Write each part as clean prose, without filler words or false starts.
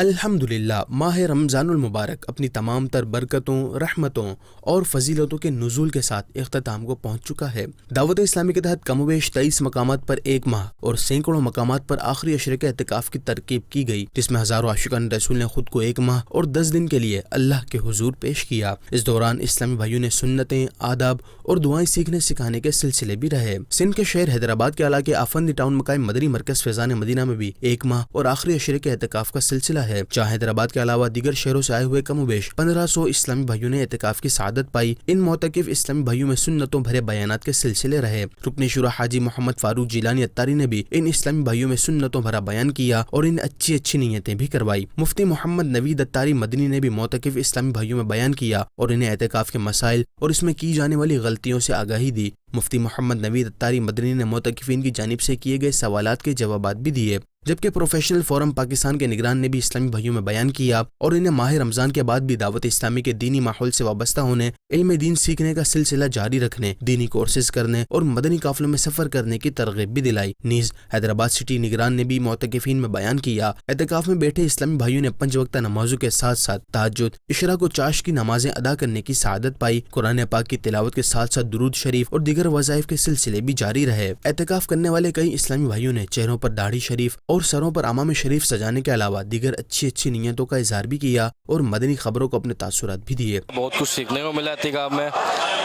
الحمدللہ ماہ رمضان المبارک اپنی تمام تر برکتوں، رحمتوں اور فضیلتوں کے نزول کے ساتھ اختتام کو پہنچ چکا ہے۔ دعوت اسلامی کے تحت کم و بیش 23 مقامات پر ایک ماہ اور سینکڑوں مقامات پر آخری عشرے کے اعتکاف کی ترکیب کی گئی، جس میں ہزاروں عاشقان رسول نے خود کو ایک ماہ اور 10 دن کے لیے اللہ کے حضور پیش کیا۔ اس دوران اسلامی بھائیوں نے سنتیں، آداب اور دعائیں سیکھنے سکھانے کے سلسلے بھی رہے۔ سندھ کے شہر حیدرآباد کے علاقے آفندی ٹاؤن میں قائم مدنی مرکز فیضان مدینہ میں بھی ایک ماہ اور آخری عشرے کے اعتکاف کا سلسلہ ہے، جہاں حیدرآباد کے علاوہ دیگر شہروں سے آئے ہوئے کم و بیش 1500 اسلامی بھائیوں نے اعتکاف کی سعادت پائی۔ ان معتکف اسلامی بھائیوں میں سنتوں بھرے بیانات کے سلسلے رہے۔ رکن شورا حاجی محمد فاروق جیلانی اتاری نے بھی ان اسلامی بھائیوں میں سنتوں بھرا بیان کیا اور ان اچھی نیتیں بھی کروائی۔ مفتی محمد نوید اتاری مدنی نے بھی معتکف اسلامی بھائیوں میں بیان کیا اور انہیں اعتکاف کے مسائل اور اس میں کی جانے والی غلطیوں سے آگاہی دی۔ مفتی محمد نوید اتاری مدنی نے معتکفین کی جانب سے کیے گئے سوالات کے جوابات بھی دیے، جبکہ پروفیشنل فورم پاکستان کے نگران نے بھی اسلامی بھائیوں میں بیان کیا اور انہیں ماہ رمضان کے بعد بھی دعوت اسلامی کے دینی ماحول سے وابستہ ہونے، علم دین سیکھنے کا سلسلہ جاری رکھنے، دینی کورسز کرنے اور مدنی قافلوں میں سفر کرنے کی ترغیب بھی دلائی۔ نیز حیدرآباد سٹی نگران نے بھی معتکفین میں بیان کیا۔ اعتکاف میں بیٹھے اسلامی بھائیوں نے 5 وقتہ نمازوں کے ساتھ ساتھ تہجد، اشراق و چاشت کی نمازیں ادا کرنے کی سعادت پائی۔ قرآن پاک کی تلاوت کے ساتھ ساتھ درود شریف اور دیگر وظائف کے سلسلے بھی جاری رہے۔ اعتکاف کرنے والے کئی اسلامی بھائیوں نے چہروں پر داڑھی شریف اور سروں پر امام شریف سجانے کے علاوہ دیگر اچھی نیتوں کا اظہار بھی کیا اور مدنی خبروں کو اپنے تاثرات بھی دیے۔ بہت کچھ سیکھنے کو ملا اعتکاف میں،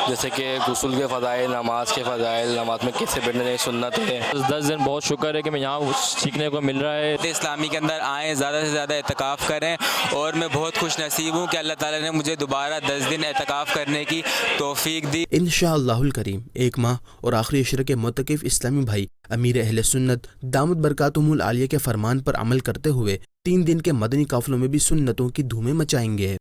جیسے کہ غسل کے فضائل، نماز کے فضائل، نماز میں کیسے بیٹھنے کی سنت ہے۔ 10 دن بہت شکر ہے کہ میں یہاں سیکھنے کو مل رہا ہے۔ اسلامی کے اندر آئیں، زیادہ سے زیادہ اعتکاف کریں اور میں بہت خوش نصیب ہوں کہ اللہ تعالیٰ نے مجھے دوبارہ 10 دن اعتکاف کرنے کی توفیق دی۔ انشاءاللہ الکریم ایک ماہ اور آخری عشرے کے معتکف اسلامی بھائی امیر اہل سنت دامت برکاتہم العالیہ کے فرمان پر عمل کرتے ہوئے 3 دن کے مدنی قافلوں میں بھی سنتوں کی دھومیں مچائیں گے۔